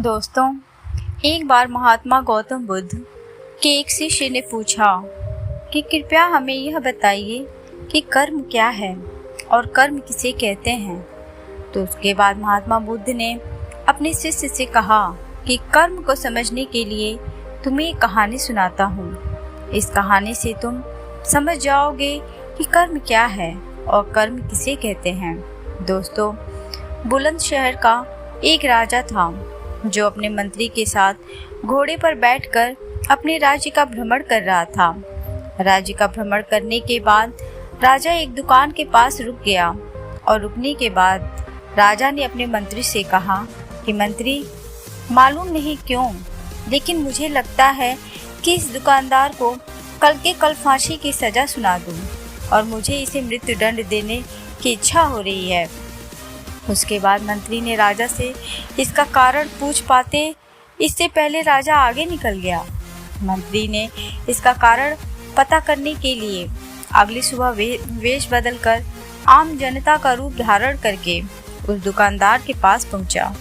दोस्तों, एक बार महात्मा गौतम बुद्ध के एक शिष्य ने पूछा कि कृपया हमें यह बताइए कि कर्म क्या है और कर्म किसे कहते हैं। तो उसके बाद महात्मा बुद्ध ने अपने शिष्य से कहा कि कर्म को समझने के लिए तुम्हें एक कहानी सुनाता हूँ। इस कहानी से तुम समझ जाओगे कि कर्म क्या है और कर्म किसे कहते हैं। दोस्तों, बुलंदशहर का एक राजा था जो अपने मंत्री के साथ घोड़े पर बैठकर अपने राज्य का भ्रमण कर रहा था। राज्य का भ्रमण करने के बाद राजा एक दुकान के पास रुक गया और रुकने के बाद राजा ने अपने मंत्री से कहा कि मंत्री, मालूम नहीं क्यों, लेकिन मुझे लगता है कि इस दुकानदार को कल के कल फांसी की सजा सुना दूं और मुझे इसे मृत्यु दंड देने की इच्छा हो रही है। उसके बाद मंत्री ने राजा से इसका कारण पूछ पाते इससे पहले राजा आगे निकल गया। मंत्री ने इसका कारण पता करने के लिए अगली सुबह वेश बदलकर आम जनता का रूप धारण करके उस दुकानदार के पास पहुंचा।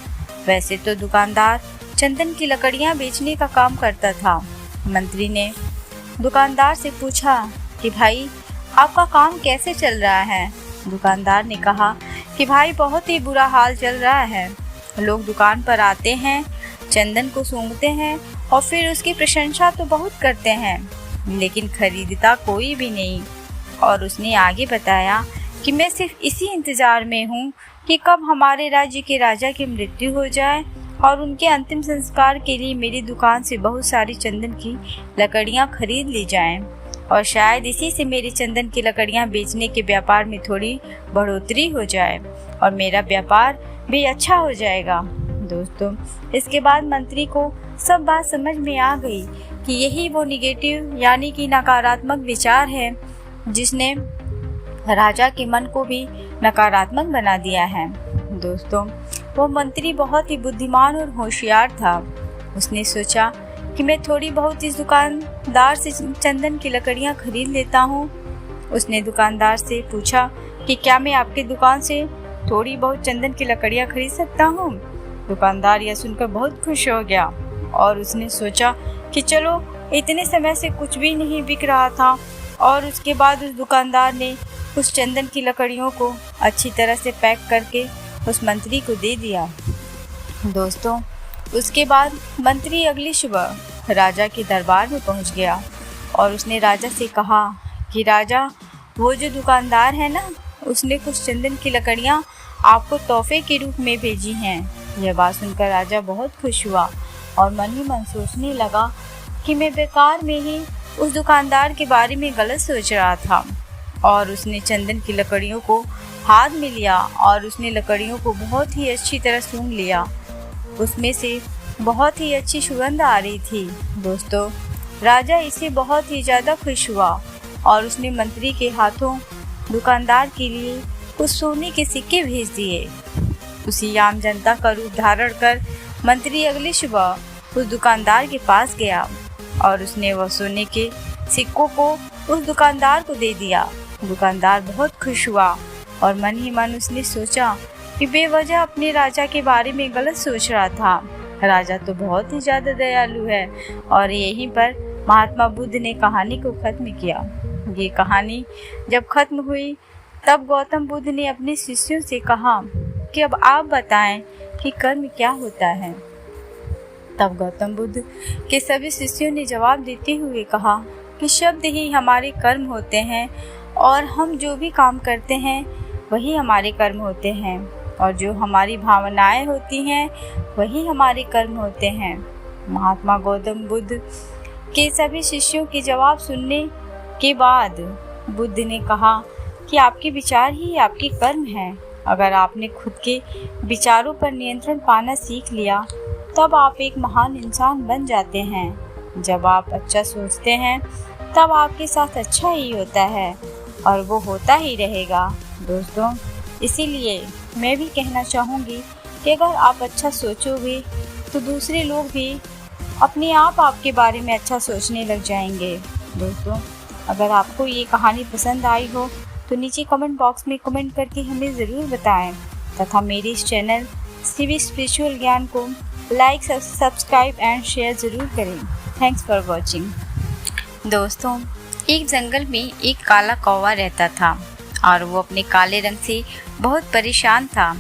वैसे तो दुकानदार चंदन की लकड़ियां बेचने का काम करता था। मंत्री ने दुकानदार से पूछा कि भाई, आपका काम कैसे चल रहा है। दुकानदार ने कहा कि भाई, बहुत ही बुरा हाल चल रहा है। लोग दुकान पर आते हैं, चंदन को सूंघते हैं और फिर उसकी प्रशंसा तो बहुत करते हैं, लेकिन खरीदता कोई भी नहीं। और उसने आगे बताया कि मैं सिर्फ इसी इंतजार में हूँ कि कब हमारे राज्य के राजा की मृत्यु हो जाए और उनके अंतिम संस्कार के लिए मेरी दुकान से बहुत सारी चंदन की लकड़ियाँ खरीद ली जाएं और शायद इसी से मेरी चंदन की लकड़ियाँ बेचने के व्यापार में थोड़ी बढ़ोतरी हो जाए और मेरा व्यापार भी अच्छा हो जाएगा। दोस्तों, इसके बाद मंत्री को सब बात समझ में आ गई कि यही वो निगेटिव यानी कि नकारात्मक विचार है जिसने राजा के मन को भी नकारात्मक बना दिया है। दोस्तों, वो मंत्री बहुत ही बुद्धिमान और होशियार था। उसने सोचा कि मैं थोड़ी बहुत इस दुकानदार से चंदन की लकड़ियाँ खरीद लेता हूँ। उसने दुकानदार से पूछा कि क्या मैं आपकी दुकान से थोड़ी बहुत चंदन की लकड़ियाँ खरीद सकता हूँ। दुकानदार यह सुनकर बहुत खुश हो गया और उसने सोचा कि चलो, इतने समय से कुछ भी नहीं बिक रहा था। और उसके बाद उस दुकानदार ने उस चंदन की लकड़ियों को अच्छी तरह से पैक करके उस मंत्री को दे दिया। दोस्तों, उसके बाद मंत्री अगली सुबह राजा के दरबार में पहुंच गया और उसने राजा से कहा कि राजा, वो जो दुकानदार है ना, उसने कुछ चंदन की लकड़ियां आपको तोहफे के रूप में भेजी हैं। यह बात सुनकर राजा बहुत खुश हुआ और मन ही मन सोचने लगा कि मैं बेकार में ही उस दुकानदार के बारे में गलत सोच रहा था। और उसने चंदन की लकड़ियों को हाथ में लिया और उसने लकड़ियों को बहुत ही अच्छी तरह सूंघ लिया। उसमें से बहुत ही अच्छी सुगंध आ रही थी। दोस्तों, राजा इससे बहुत ही ज़्यादा खुश हुआ और उसने मंत्री के हाथों दुकानदार के लिए कुछ सोने के सिक्के भेज दिए। उसी आम जनता का रूप धारण कर मंत्री अगली सुबह उस दुकानदार के पास गया और उसने वह सोने के सिक्कों को उस दुकानदार को दे दिया। दुकानदार बहुत खुश हुआ और मन ही मन उसने सोचा कि बेवजह अपने राजा के बारे में गलत सोच रहा था। राजा तो बहुत ही ज़्यादा दयालु है। और यहीं पर महात्मा बुद्ध ने कहानी को ख़त्म किया। ये कहानी जब ख़त्म हुई तब गौतम बुद्ध ने अपने शिष्यों से कहा कि अब आप बताएं कि कर्म क्या होता है। तब गौतम बुद्ध के सभी शिष्यों ने जवाब देते हुए कहा कि शब्द ही हमारे कर्म होते हैं और हम जो भी काम करते हैं वही हमारे कर्म होते हैं और जो हमारी भावनाएं होती हैं वही हमारे कर्म होते हैं। महात्मा गौतम बुद्ध के सभी शिष्यों के जवाब सुनने के बाद बुद्ध ने कहा कि आपके विचार ही आपके कर्म हैं। अगर आपने खुद के विचारों पर नियंत्रण पाना सीख लिया तब आप एक महान इंसान बन जाते हैं। जब आप अच्छा सोचते हैं तब आपके साथ अच्छा ही होता है और वो होता ही रहेगा। दोस्तों, इसीलिए मैं भी कहना चाहूँगी कि अगर आप अच्छा सोचोगे तो दूसरे लोग भी अपने आप आपके बारे में अच्छा सोचने लग जाएंगे। दोस्तों, अगर आपको ये कहानी पसंद आई हो तो नीचे कमेंट बॉक्स में कमेंट करके हमें ज़रूर बताएं तथा मेरे इस चैनल सिविक स्पिरिचुअल ज्ञान को लाइक, सब्सक्राइब एंड शेयर ज़रूर करें। Thanks for watching. दोस्तों, एक जंगल में एक काला कौवा रहता था और वो अपने काले रंग से बहुत परेशान था।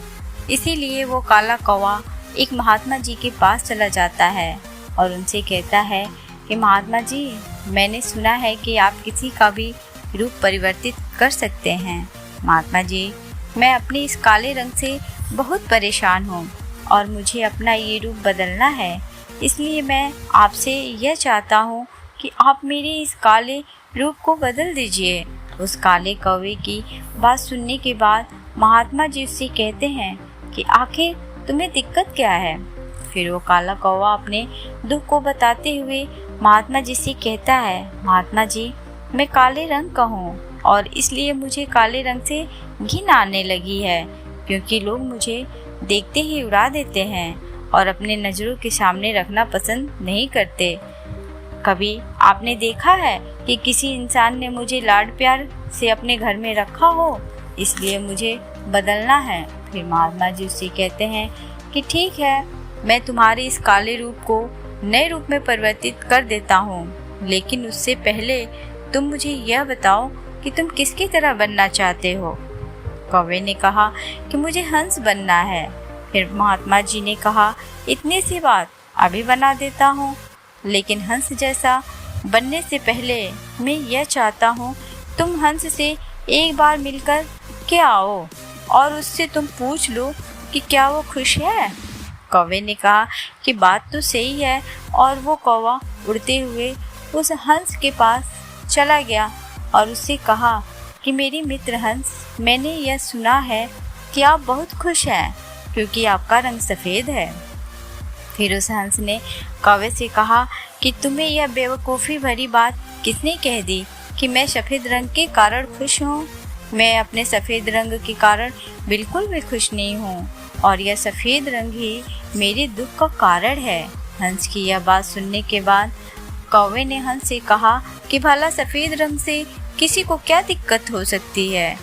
इसीलिए वो काला कौवा एक महात्मा जी के पास चला जाता है और उनसे कहता है कि महात्मा जी, मैंने सुना है कि आप किसी का भी रूप परिवर्तित कर सकते हैं। महात्मा जी, मैं अपने इस काले रंग से बहुत परेशान हूँ और मुझे अपना ये रूप बदलना है। इसलिए मैं आपसे यह चाहता हूँ कि आप मेरे इस काले रूप को बदल दीजिए। उस काले कौवे की बात सुनने के बाद महात्मा जी उससे कहते हैं कि आखिर तुम्हें दिक्कत क्या है। फिर वो काला कौवा अपने दुख को बताते हुए महात्मा जी से कहता है, महात्मा जी, मैं काले रंग का हूँ और इसलिए मुझे काले रंग से घिन आने लगी है, क्योंकि लोग मुझे देखते ही उड़ा देते हैं और अपने नज़रों के सामने रखना पसंद नहीं करते। कभी आपने देखा है कि किसी इंसान ने मुझे लाड प्यार से अपने घर में रखा हो? इसलिए मुझे बदलना है। फिर महात्मा जी उससे कहते हैं कि ठीक है, मैं तुम्हारे इस काले रूप को नए रूप में परिवर्तित कर देता हूँ, लेकिन उससे पहले तुम मुझे यह बताओ कि तुम किसकी तरह बनना चाहते हो। कौवे ने कहा कि मुझे हंस बनना है। फिर महात्मा जी ने कहा, इतनी सी बात, अभी बना देता हूँ, लेकिन हंस जैसा बनने से पहले मैं यह चाहता हूँ तुम हंस से एक बार मिलकर के आओ और उससे तुम पूछ लो कि क्या वो खुश है। कौवे ने कहा कि बात तो सही है, और वो कौवा उड़ते हुए उस हंस के पास चला गया और उससे कहा कि मेरी मित्र हंस, मैंने यह सुना है कि आप बहुत खुश हैं क्योंकि आपका रंग सफ़ेद है। फिर उस हंस ने कौवे से कहा कि तुम्हें यह बेवकूफ़ी भरी बात किसने कह दी कि मैं सफ़ेद रंग के कारण खुश हूँ। मैं अपने सफ़ेद रंग के कारण बिल्कुल भी खुश नहीं हूँ और यह सफ़ेद रंग ही मेरे दुख का कारण है। हंस की यह बात सुनने के बाद कौवे ने हंस से कहा कि भला सफ़ेद रंग से किसी को क्या दिक्कत हो सकती है,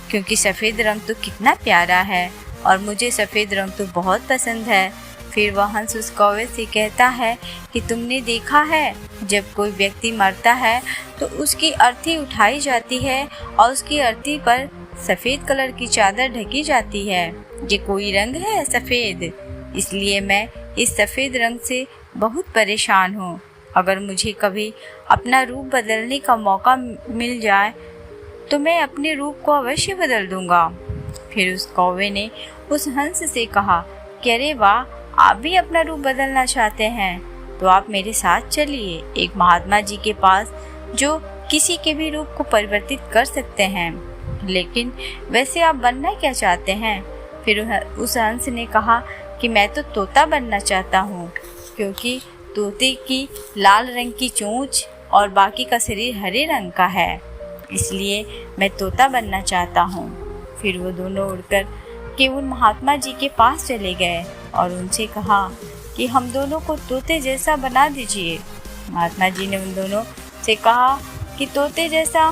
क्योंकि सफ़ेद रंग तो कितना प्यारा है और मुझे सफ़ेद रंग तो बहुत पसंद है। फिर वह हंस उस कौवे से कहता है कि तुमने देखा है, जब कोई व्यक्ति मरता है तो उसकी अर्थी उठाई जाती है और उसकी अर्थी पर सफ़ेद कलर की चादर ढकी जाती है। ये कोई रंग है सफ़ेद, इसलिए मैं इस सफ़ेद रंग से बहुत परेशान हूँ। अगर मुझे कभी अपना रूप बदलने का मौका मिल जाए तो मैं अपने रूप को अवश्य बदल दूँगा। फिर उस कौवे ने उस हंस से कहा कि अरे वाह, आप भी अपना रूप बदलना चाहते हैं, तो आप मेरे साथ चलिए एक महात्मा जी के पास जो किसी के भी रूप को परिवर्तित कर सकते हैं। लेकिन वैसे आप बनना क्या चाहते हैं? फिर उस हंस ने कहा कि मैं तो तोता बनना चाहता हूँ, क्योंकि तोते की लाल रंग की चोंच और बाकी का शरीर हरे रंग का है, इसलिए मैं तोता बनना चाहता हूँ। फिर वो दोनों उड़कर के उन महात्मा जी के पास चले गए और उनसे कहा कि हम दोनों को तोते जैसा बना दीजिए। महात्मा जी ने उन दोनों से कहा कि तोते जैसा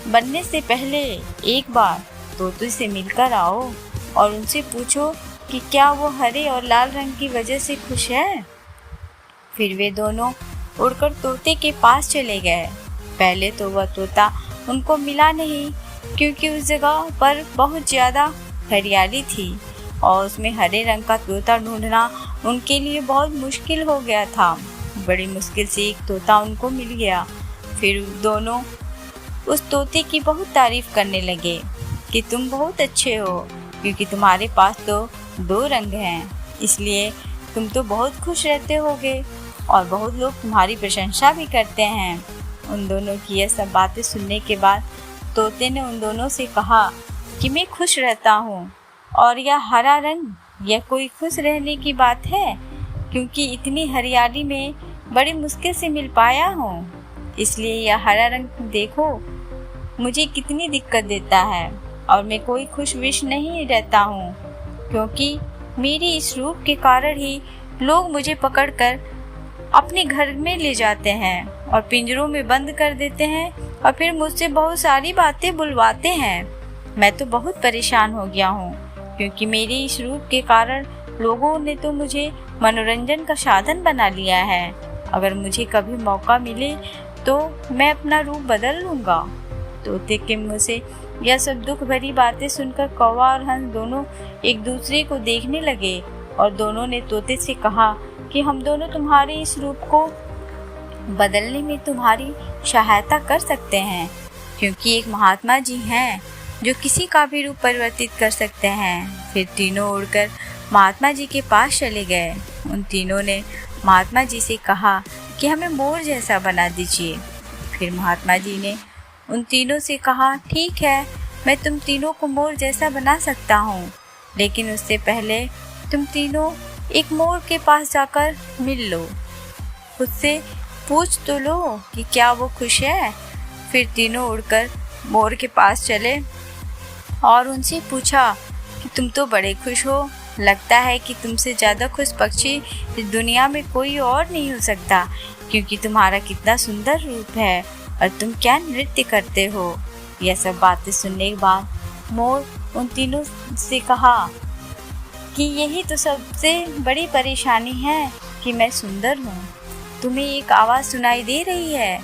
बनने से पहले एक बार तोते से मिलकर आओ और उनसे पूछो कि क्या वो हरे और लाल रंग की वजह से खुश है। फिर वे दोनों उड़कर तोते के पास चले गए। पहले तो वह तोता उनको मिला नहीं, क्योंकि उस जगह पर बहुत ज़्यादा हरियाली थी और उसमें हरे रंग का तोता ढूंढना उनके लिए बहुत मुश्किल हो गया था। बड़ी मुश्किल से एक तोता उनको मिल गया। फिर दोनों उस तोते की बहुत तारीफ़ करने लगे कि तुम बहुत अच्छे हो, क्योंकि तुम्हारे पास तो 2 रंग हैं, इसलिए तुम तो बहुत खुश रहते होगे और बहुत लोग तुम्हारी प्रशंसा भी करते हैं। उन दोनों की यह सब बातें सुनने के बाद तोते ने उन दोनों से कहा कि मैं खुश रहता हूँ और यह हरा रंग यह कोई खुश रहने की बात है, क्योंकि इतनी हरियाली में बड़ी मुश्किल से मिल पाया हूँ, इसलिए यह हरा रंग देखो मुझे कितनी दिक्कत देता है और मैं कोई खुश विश नहीं रहता हूँ, क्योंकि मेरी इस रूप के कारण ही लोग मुझे पकड़कर अपने घर में ले जाते हैं और पिंजरों में बंद कर देते हैं और फिर मुझसे बहुत सारी बातें बुलवाते हैं। मैं तो बहुत परेशान हो गया हूँ, क्योंकि मेरे इस रूप के कारण लोगों ने तो मुझे मनोरंजन का साधन बना लिया है। अगर मुझे कभी मौका मिले तो मैं अपना रूप बदल लूँगा। तोते के मुँह से यह सब दुख भरी बातें सुनकर कौवा और हंस दोनों एक दूसरे को देखने लगे और दोनों ने तोते से कहा कि हम दोनों तुम्हारे इस रूप को बदलने में तुम्हारी सहायता कर सकते हैं, क्योंकि एक महात्मा जी हैं जो किसी का भी रूप परिवर्तित कर सकते हैं। फिर तीनों उड़कर महात्मा जी के पास चले गए। उन तीनों ने महात्मा जी से कहा कि हमें मोर जैसा बना दीजिए। फिर महात्मा जी ने उन तीनों से कहा, ठीक है, मैं तुम तीनों को मोर जैसा बना सकता हूँ, लेकिन उससे पहले तुम तीनों एक मोर के पास जाकर मिल लो, उससे पूछ तो लो कि क्या वो खुश है। फिर तीनों उड़कर मोर के पास चले और उनसे पूछा कि तुम तो बड़े खुश हो, लगता है कि तुमसे ज़्यादा खुश पक्षी इस दुनिया में कोई और नहीं हो सकता, क्योंकि तुम्हारा कितना सुंदर रूप है और तुम क्या नृत्य करते हो। यह सब बातें सुनने के बाद मोर उन तीनों से कहा कि यही तो सबसे बड़ी परेशानी है कि मैं सुंदर हूँ। तुम्हें एक आवाज़ सुनाई दे रही है?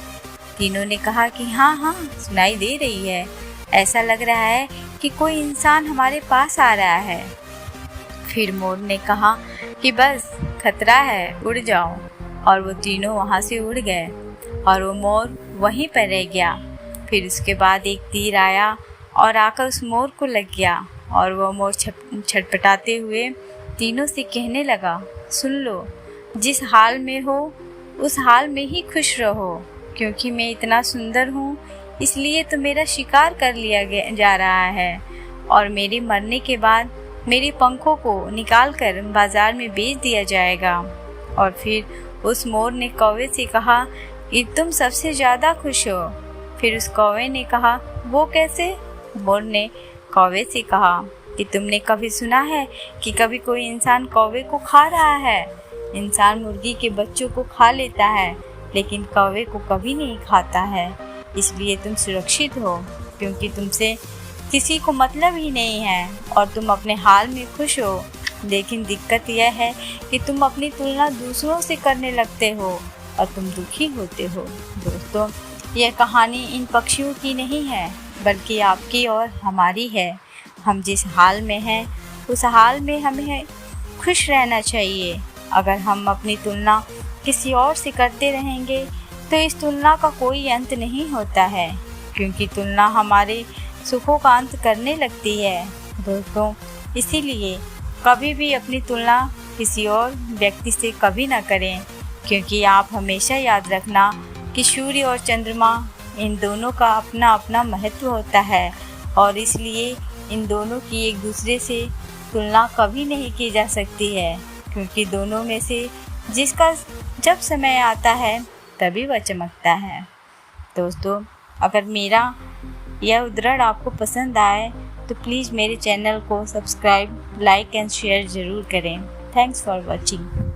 तीनों ने कहा कि हाँ हाँ, सुनाई दे रही है। ऐसा लग रहा है कि कोई इंसान हमारे पास आ रहा है। फिर मोर ने कहा कि बस खतरा है, उड़ जाओ। और वो तीनों वहाँ से उड़ गए और वो मोर वहीं पर रह गया। फिर उसके बाद एक तीर आया और आकर उस मोर को लग गया और वो मोर छटपटाते हुए तीनों से कहने लगा, सुन लो, जिस हाल में हो उस हाल में ही खुश रहो, क्योंकि मैं इतना सुंदर हूँ इसलिए तो मेरा शिकार कर लिया जा रहा है और मेरे मरने के बाद मेरे पंखों को निकाल कर बाजार में बेच दिया जाएगा। और फिर उस मोर ने कौवे से कहा कि तुम सबसे ज़्यादा खुश हो। फिर उस कौवे ने कहा, वो कैसे? मोर ने कौवे से कहा कि तुमने कभी सुना है कि कभी कोई इंसान कौवे को खा रहा है? इंसान मुर्गी के बच्चों को खा लेता है, लेकिन कौवे को कभी नहीं खाता है। इसलिए तुम सुरक्षित हो, क्योंकि तुमसे किसी को मतलब ही नहीं है और तुम अपने हाल में खुश हो। लेकिन दिक्कत यह है कि तुम अपनी तुलना दूसरों से करने लगते हो और तुम दुखी होते हो। दोस्तों, यह कहानी इन पक्षियों की नहीं है, बल्कि आपकी और हमारी है। हम जिस हाल में हैं उस हाल में हमें खुश रहना चाहिए। अगर हम अपनी तुलना किसी और से करते रहेंगे तो इस तुलना का कोई अंत नहीं होता है, क्योंकि तुलना हमारे सुखों का अंत करने लगती है। दोस्तों, इसीलिए कभी भी अपनी तुलना किसी और व्यक्ति से कभी ना करें, क्योंकि आप हमेशा याद रखना कि सूर्य और चंद्रमा इन दोनों का अपना अपना महत्व होता है और इसलिए इन दोनों की एक दूसरे से तुलना कभी नहीं की जा सकती है, क्योंकि दोनों में से जिसका जब समय आता है तभी वह चमकता है। दोस्तों, अगर मेरा यह उद्धरण आपको पसंद आए तो प्लीज़ मेरे चैनल को सब्सक्राइब, लाइक एंड शेयर ज़रूर करें। Thanks for watching.